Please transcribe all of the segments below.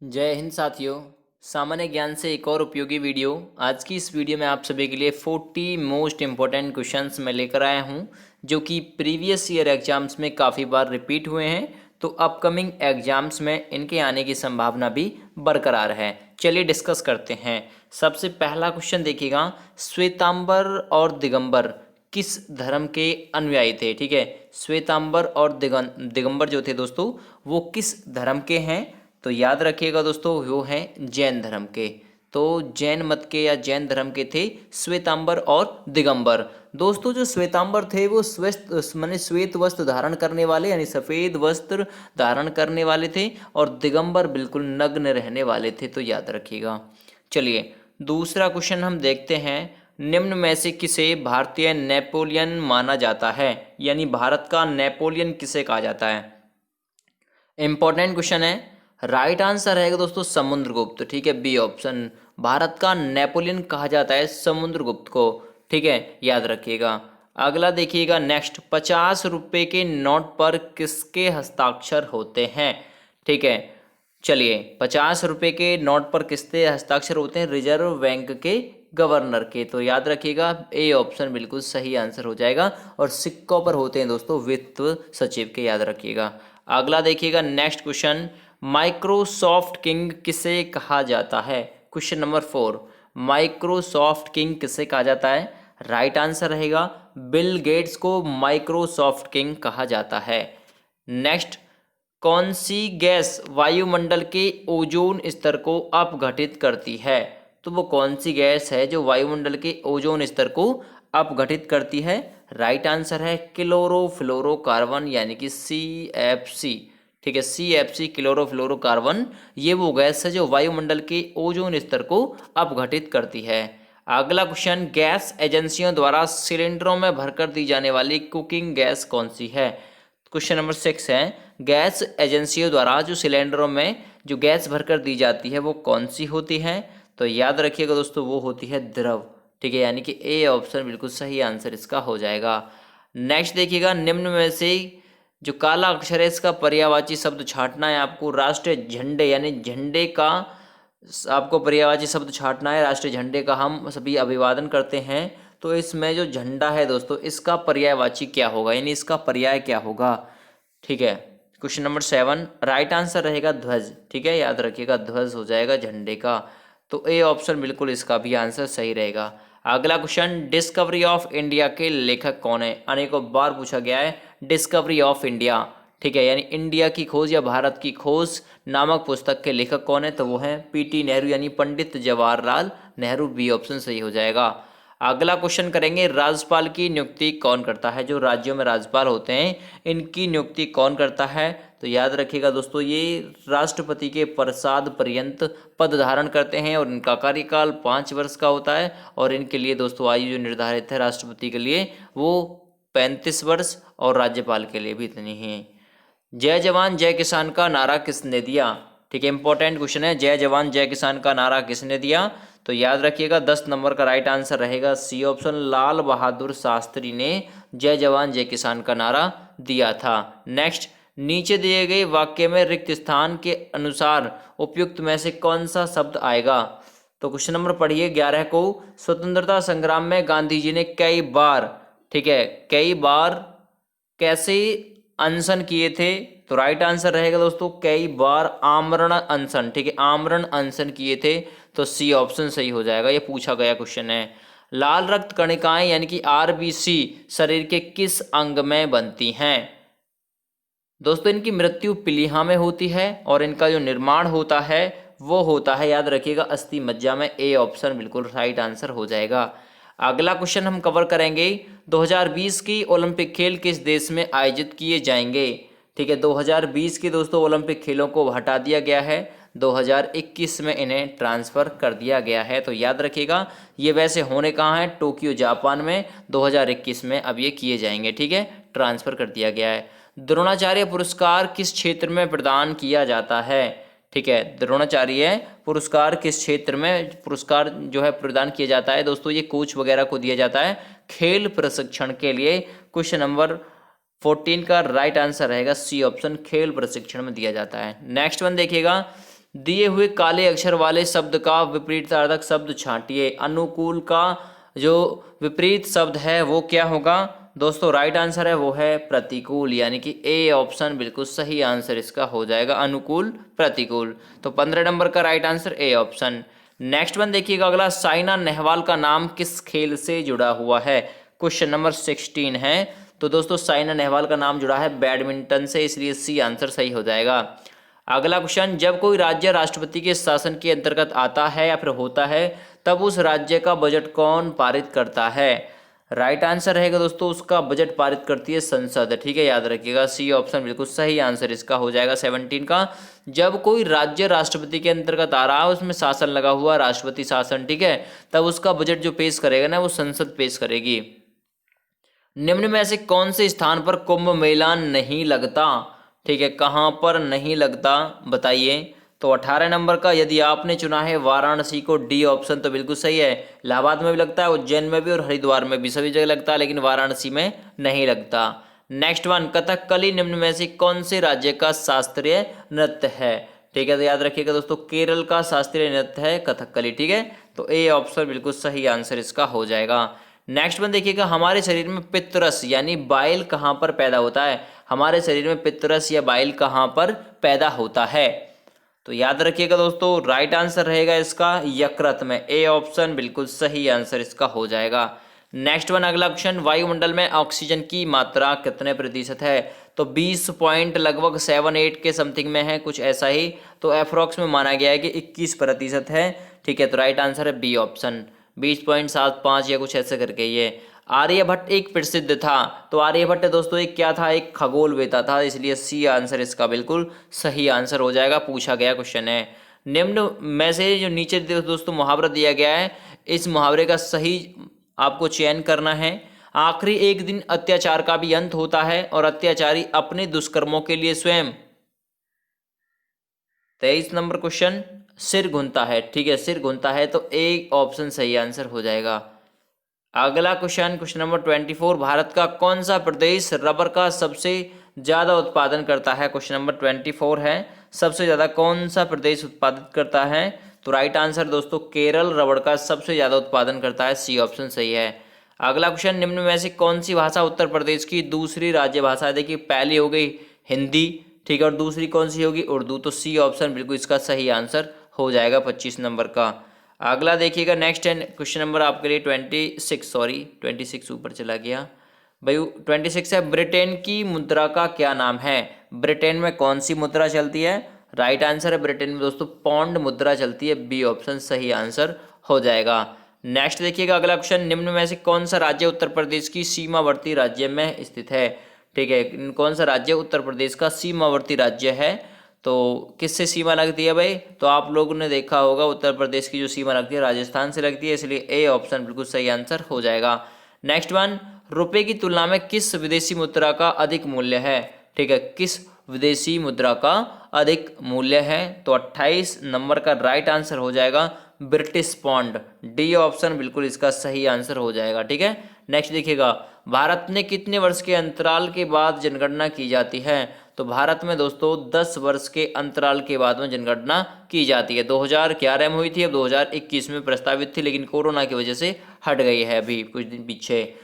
जय हिंद साथियों। सामान्य ज्ञान से एक और उपयोगी वीडियो। आज की इस वीडियो में आप सभी के लिए 40 मोस्ट इम्पोर्टेंट क्वेश्चंस मैं लेकर आया हूं, जो कि प्रीवियस ईयर एग्जाम्स में काफ़ी बार रिपीट हुए हैं। तो अपकमिंग एग्जाम्स में इनके आने की संभावना भी बरकरार है। चलिए डिस्कस करते हैं। सबसे पहला क्वेश्चन देखिएगा, श्वेतांबर और दिगंबर किस धर्म के अनुयायी थे? ठीक है, श्वेतांबर और दिगंबर जो थे दोस्तों, वो किस धर्म के हैं? तो याद रखिएगा दोस्तों, वो हैं जैन धर्म के। तो जैन मत के या जैन धर्म के थे श्वेतांबर और दिगंबर। दोस्तों जो श्वेतांबर थे वो श्वेत माने श्वेत वस्त्र धारण करने वाले यानी सफ़ेद वस्त्र धारण करने वाले थे, और दिगंबर बिल्कुल नग्न रहने वाले थे। तो याद रखिएगा। चलिए दूसरा क्वेश्चन हम देखते हैं। निम्न में से किसे भारतीय नेपोलियन माना जाता है? यानी भारत का नेपोलियन किसे कहा जाता है? इंपॉर्टेंट क्वेश्चन है। राइट आंसर रहेगा दोस्तों समुद्रगुप्त। ठीक है, बी ऑप्शन। भारत का नेपोलियन कहा जाता है समुद्रगुप्त को। ठीक है, याद रखिएगा। अगला देखिएगा नेक्स्ट, 50 रुपये के नोट पर किसके हस्ताक्षर होते हैं? ठीक है, चलिए 50 रुपये के नोट पर किसके हस्ताक्षर होते हैं? रिजर्व बैंक के गवर्नर के। तो याद रखिएगा ए ऑप्शन बिल्कुल सही आंसर हो जाएगा। और सिक्कों पर होते हैं दोस्तों वित्त सचिव के, याद रखिएगा। अगला देखिएगा नेक्स्ट क्वेश्चन, माइक्रोसॉफ्ट किंग किसे कहा जाता है? क्वेश्चन नंबर 4, माइक्रोसॉफ्ट किंग किसे कहा जाता है? राइट आंसर रहेगा बिल गेट्स को माइक्रोसॉफ्ट किंग कहा जाता है। नेक्स्ट, कौन सी गैस वायुमंडल के ओजोन स्तर को अपघटित करती है? तो वो कौन सी गैस है जो वायुमंडल के ओजोन स्तर को अपघटित करती है? राइट आंसर है क्लोरोफ्लोरोकार्बन यानी कि CFC। ठीक है, CFC क्लोरोफ्लोरोकार्बन, ये वो गैस है जो वायुमंडल के ओजोन स्तर को अपघटित करती है। अगला क्वेश्चन, गैस एजेंसियों द्वारा सिलेंडरों में भरकर दी जाने वाली कुकिंग गैस कौन सी है? क्वेश्चन नंबर 6 है, गैस एजेंसियों द्वारा जो सिलेंडरों में जो गैस भरकर दी जाती है वो कौन सी होती है? तो याद रखिएगा दोस्तों, वो होती है द्रव। ठीक है, यानी कि ए ऑप्शन बिल्कुल सही आंसर इसका हो जाएगा। नेक्स्ट देखिएगा, निम्न में से जो काला अक्षर है इसका पर्यायवाची शब्द छांटना है आपको। राष्ट्रीय झंडे यानी झंडे का आपको पर्यायवाची शब्द छांटना है। राष्ट्रीय झंडे का हम सभी अभिवादन करते हैं, तो इसमें जो झंडा है दोस्तों इसका पर्यायवाची क्या होगा, यानी इसका पर्याय क्या होगा? ठीक है, क्वेश्चन नंबर 7 राइट आंसर रहेगा ध्वज। ठीक है, याद रखिएगा ध्वज हो जाएगा झंडे का। तो ए ऑप्शन बिल्कुल इसका भी आंसर सही रहेगा। अगला क्वेश्चन, डिस्कवरी ऑफ इंडिया के लेखक कौन है? अनेकों बार पूछा गया है डिस्कवरी ऑफ इंडिया। ठीक है, यानी इंडिया की खोज या भारत की खोज नामक पुस्तक के लेखक कौन है? तो वो हैं PT नेहरू यानी पंडित जवाहरलाल नेहरू। बी ऑप्शन सही हो जाएगा। अगला क्वेश्चन करेंगे, राज्यपाल की नियुक्ति कौन करता है? जो राज्यों में राज्यपाल होते हैं इनकी नियुक्ति कौन करता है? तो याद रखिएगा दोस्तों, ये राष्ट्रपति के प्रसाद पर्यंत पद धारण करते हैं और इनका कार्यकाल 5 वर्ष का होता है। और इनके लिए दोस्तों आयु जो निर्धारित है राष्ट्रपति के लिए वो 35 वर्ष, और राज्यपाल के लिए भी इतनी ही है। जय जवान जय किसान का नारा किसने दिया? ठीक है, इंपॉर्टेंट क्वेश्चन है, जय जवान जय किसान का नारा किसने दिया? तो याद रखिएगा 10 नंबर का राइट आंसर रहेगा सी ऑप्शन, लाल बहादुर शास्त्री ने जय जवान जय किसान का नारा दिया था। नेक्स्ट, नीचे दिए गए वाक्य में रिक्त स्थान के अनुसार उपयुक्त में से कौन सा शब्द आएगा? तो क्वेश्चन नंबर पढ़िए 11 को, स्वतंत्रता संग्राम में गांधी जी ने कई बार, ठीक है, कई बार कैसे अनशन किए थे? तो राइट आंसर रहेगा दोस्तों कई बार आमरण अनशन। ठीक है, आमरण अनशन किए थे। तो सी ऑप्शन सही हो जाएगा, ये पूछा गया क्वेश्चन है। लाल रक्त कणिकाएं यानी कि RBC शरीर के किस अंग में बनती हैं? दोस्तों इनकी मृत्यु पीलिया में होती है, और इनका जो निर्माण होता है वो होता है, याद रखिएगा, अस्थि मज्जा में। ए ऑप्शन बिल्कुल राइट आंसर हो जाएगा। अगला क्वेश्चन हम कवर करेंगे, 2020 की ओलंपिक खेल किस देश में आयोजित किए जाएंगे? ठीक है, 2020 के दोस्तों ओलंपिक खेलों को हटा दिया गया है, 2021 में इन्हें ट्रांसफ़र कर दिया गया है। तो याद रखिएगा ये वैसे होने कहाँ है? टोक्यो जापान में 2021 में अब ये किए जाएंगे। ठीक है, ट्रांसफ़र कर दिया गया है। द्रोणाचार्य पुरस्कार किस क्षेत्र में प्रदान किया जाता है? ठीक है, द्रोणाचार्य पुरस्कार किस क्षेत्र में पुरस्कार जो है प्रदान किया जाता है? दोस्तों ये कोच वगैरह को दिया जाता है खेल प्रशिक्षण के लिए। क्वेश्चन नंबर 14 का राइट आंसर रहेगा सी ऑप्शन, खेल प्रशिक्षण में दिया जाता है। नेक्स्ट वन देखिएगा, दिए हुए काले अक्षर वाले शब्द का विपरीतार्थक शब्द छांटिए। अनुकूल का जो विपरीत शब्द है वो क्या होगा दोस्तों? राइट आंसर है वो है प्रतिकूल, यानी कि ए ऑप्शन बिल्कुल सही आंसर इसका हो जाएगा, अनुकूल प्रतिकूल। तो 15 नंबर का right answer A option. Next one देखिएगा अगला, साइना नेहवाल का नाम किस खेल से जुड़ा हुआ है? क्वेश्चन नंबर 16 है। तो दोस्तों साइना नेहवाल का नाम जुड़ा है बैडमिंटन से, इसलिए सी आंसर सही हो जाएगा। अगला क्वेश्चन, जब कोई राज्य राष्ट्रपति के शासन के अंतर्गत आता है या फिर होता है तब उस राज्य का बजट कौन पारित करता है? राइट आंसर रहेगा दोस्तों उसका बजट पारित करती है संसद, ठीक है, याद रखिएगा सी ऑप्शन बिल्कुल सही आंसर इसका हो जाएगा 17 का। जब कोई राज्य राष्ट्रपति के अंतर्गत आ रहा है, उसमें शासन लगा हुआ राष्ट्रपति शासन, ठीक है, तब उसका बजट जो पेश करेगा ना वो संसद पेश करेगी। निम्न में से कौन से स्थान पर कुंभ मेला नहीं लगता? ठीक है, कहाँ पर नहीं लगता बताइए। तो 18 नंबर का यदि आपने चुना है वाराणसी को, डी ऑप्शन तो बिल्कुल सही है। इलाहाबाद में भी लगता है, उज्जैन में भी और हरिद्वार में भी, सभी जगह लगता है, लेकिन वाराणसी में नहीं लगता। नेक्स्ट वन, कथकली निम्न में से कौन से राज्य का शास्त्रीय नृत्य है? ठीक है, तो याद रखिएगा दोस्तों केरल का शास्त्रीय नृत्य है कथकली, ठीक है, तो ए ऑप्शन बिल्कुल सही आंसर इसका हो जाएगा। नेक्स्ट वन देखिएगा, हमारे शरीर में पित्तरस यानी बाइल कहाँ पर पैदा होता है? हमारे शरीर में पित्तरस या बाइल कहाँ पर पैदा होता है? तो याद रखिएगा दोस्तों राइट आंसर रहेगा इसका यकृत में, ए ऑप्शन बिल्कुल सही आंसर इसका हो जाएगा। नेक्स्ट वन अगला क्वेश्चन, वायुमंडल में ऑक्सीजन की मात्रा कितने प्रतिशत है? तो 20 पॉइंट लगभग 78 के समथिंग में है, कुछ ऐसा ही, तो एप्रोक्स में माना गया है कि 21% है, ठीक है, तो राइट आंसर है बी ऑप्शन 20.75 या कुछ ऐसे करके ये। आर्यभट्ट एक प्रसिद्ध था, तो आर्यभट्ट दोस्तों एक क्या था? एक खगोलवेता था, इसलिए सी आंसर इसका बिल्कुल सही आंसर हो जाएगा, पूछा गया क्वेश्चन है। निम्न में से जो नीचे दोस्तों मुहावरा दिया गया है, इस मुहावरे का सही आपको चयन करना है। आखिरी एक दिन अत्याचार का भी अंत होता है और अत्याचारी अपने दुष्कर्मों के लिए स्वयं 23 नंबर क्वेश्चन सिर घुनता है, ठीक है, सिर घुनता है, तो ए ऑप्शन सही आंसर हो जाएगा। अगला क्वेश्चन, क्वेश्चन नंबर 24, भारत का कौन सा प्रदेश रबर का सबसे ज्यादा उत्पादन करता है? क्वेश्चन नंबर 24 है, सबसे ज्यादा कौन सा प्रदेश उत्पादित करता है? तो राइट आंसर दोस्तों केरल रबर का सबसे ज्यादा उत्पादन करता है, सी ऑप्शन सही है। अगला क्वेश्चन, निम्न में से कौन सी भाषा उत्तर प्रदेश की दूसरी राज्य भाषा है? देखिए पहली हो गई हिंदी, ठीक है, और दूसरी कौन सी होगी? उर्दू, तो सी ऑप्शन बिल्कुल इसका सही आंसर हो जाएगा 25 नंबर का। अगला देखिएगा नेक्स्ट है क्वेश्चन नंबर आपके लिए 26 ऊपर चला गया भाई, 26 है, ब्रिटेन की मुद्रा का क्या नाम है? ब्रिटेन में कौन सी मुद्रा चलती है? राइट आंसर है ब्रिटेन में दोस्तों पौंड मुद्रा चलती है, बी ऑप्शन सही आंसर हो जाएगा। नेक्स्ट देखिएगा अगला क्वेश्चन, निम्न में से कौन सा राज्य उत्तर प्रदेश की सीमावर्ती राज्य में स्थित है? ठीक है, कौन सा राज्य उत्तर प्रदेश का सीमावर्ती राज्य है? तो किससे सीमा लगती है भाई? तो आप लोगों ने देखा होगा उत्तर प्रदेश की जो सीमा लगती है राजस्थान से लगती है, इसलिए ए ऑप्शन बिल्कुल सही आंसर हो जाएगा। नेक्स्ट वन, रुपए की तुलना में किस विदेशी मुद्रा का अधिक मूल्य है? ठीक है, किस विदेशी मुद्रा का अधिक मूल्य है? तो 28 नंबर का राइट आंसर हो जाएगा ब्रिटिश पौंड, डी ऑप्शन बिल्कुल इसका सही आंसर हो जाएगा, ठीक है। नेक्स्ट देखिएगा, भारत में कितने वर्ष के अंतराल के बाद जनगणना की जाती है? तो भारत में दोस्तों 10 वर्ष के अंतराल के बाद में जनगणना की जाती है। 2011 में हुई थी, अब 2021 में प्रस्तावित थी, लेकिन कोरोना की वजह से हट गई है अभी कुछ दिन पीछे।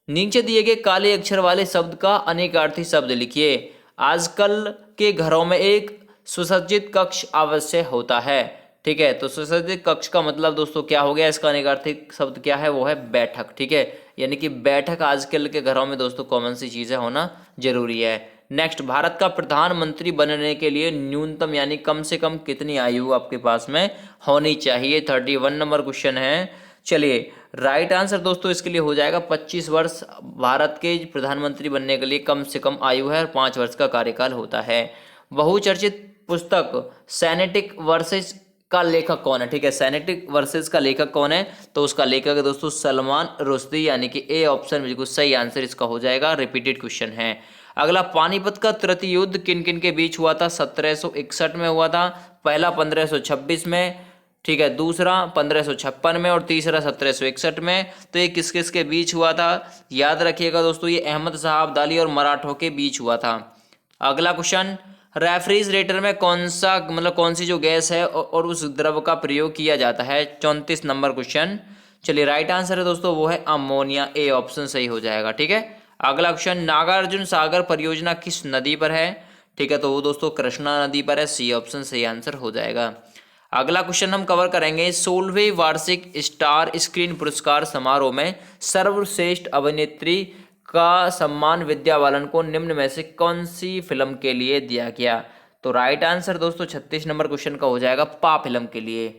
नीचे दिए गए काले अक्षर वाले शब्द का अनेकार्थी शब्द लिखिए। आजकल के घरों में एक सुसज्जित कक्ष अवश्य होता है, ठीक है। तो सुसज्जित कक्ष का मतलब दोस्तों क्या हो गया? इसका अनेकार्थी शब्द क्या है? वो है बैठक, ठीक है। यानी कि बैठक आजकल के घरों में दोस्तों कॉमन सी चीज़ है, होना जरूरी है। नेक्स्ट, भारत का प्रधानमंत्री बनने के लिए न्यूनतम यानी कम से कम कितनी आयु आपके पास में होनी चाहिए? 31 नंबर क्वेश्चन है। चलिए राइट आंसर दोस्तों इसके लिए हो जाएगा 25 वर्ष। भारत के प्रधानमंत्री बनने के लिए कम से कम आयु है और 5 वर्ष का कार्यकाल होता है। बहुचर्चित पुस्तक सैनेटिक वर्सेस का लेखक कौन है? ठीक है, सैनेटिक वर्सेस का लेखक कौन है? तो उसका लेखक है दोस्तों सलमान रुश्दी, यानी कि ए ऑप्शन बिल्कुल सही आंसर इसका हो जाएगा। रिपीटेड क्वेश्चन है। अगला, पानीपत का तृतीय युद्ध किन किन के बीच हुआ था? 1761 में हुआ था, पहला 1526 में, ठीक है, दूसरा 1556 में और तीसरा 1761 में। तो ये किस किस के बीच हुआ था? याद रखिएगा दोस्तों, ये अहमद शाह अब्दाली और मराठों के बीच हुआ था। अगला क्वेश्चन, रेफ्रिजरेटर में कौन सा मतलब कौन सी जो गैस है और उस द्रव का प्रयोग किया जाता है? 34 नंबर क्वेश्चन। चलिए राइट आंसर है दोस्तों वो है अमोनिया, ए ऑप्शन सही हो जाएगा। ठीक है, अगला क्वेश्चन, नागार्जुन सागर परियोजना किस नदी पर है? ठीक है, तो वो दोस्तों कृष्णा नदी पर है, सी ऑप्शन सही आंसर हो जाएगा। अगला क्वेश्चन हम कवर करेंगे, 16वें वार्षिक स्टार स्क्रीन पुरस्कार समारोह में सर्वश्रेष्ठ अभिनेत्री का सम्मान विद्या बालन को निम्न में से कौन सी फिल्म के लिए दिया गया? तो राइट आंसर दोस्तों 36 नंबर क्वेश्चन का हो जाएगा पा फिल्म के लिए।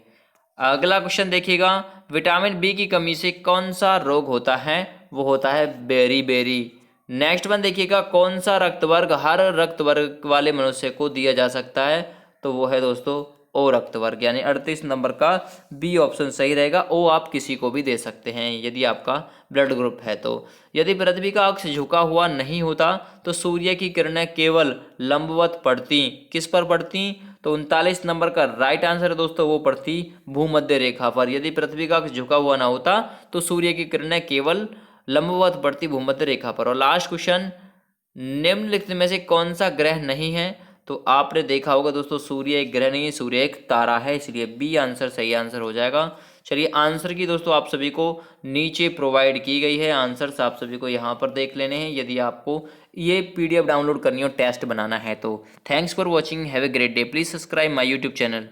अगला क्वेश्चन देखिएगा, विटामिन बी की कमी से कौन सा रोग होता है? वो होता है बेरी। नेक्स्ट वन देखिएगा, कौन सा रक्त वर्ग हर रक्त वर्ग वाले मनुष्य को दिया जा सकता है? तो वो है दोस्तों ओ रक्त वर्ग, यानी 38 नंबर का बी ऑप्शन सही रहेगा। ओ आप किसी को भी दे सकते हैं यदि आपका ब्लड ग्रुप है तो। यदि पृथ्वी का अक्ष झुका हुआ नहीं होता तो सूर्य की किरणें केवल लंबवत पड़ती, किस पर पड़ती? तो 39 नंबर का राइट आंसर है दोस्तों वो पड़ती भूमध्य रेखा पर। यदि पृथ्वी का अक्ष झुका हुआ ना होता तो सूर्य की किरणें केवल लंबवत पड़ती भूमध्य रेखा पर। और लास्ट क्वेश्चन, निम्नलिखित में से कौन सा ग्रह नहीं है? तो आपने देखा होगा दोस्तों सूर्य एक ग्रह नहीं है, सूर्य एक तारा है, इसलिए बी आंसर सही आंसर हो जाएगा। चलिए आंसर की दोस्तों आप सभी को नीचे प्रोवाइड की गई है, आंसर्स आप सभी को यहाँ पर देख लेने हैं यदि आपको ये पीडीएफ डाउनलोड करनी हो टेस्ट बनाना है तो। Thanks for watching, have a great day, please subscribe my YouTube channel.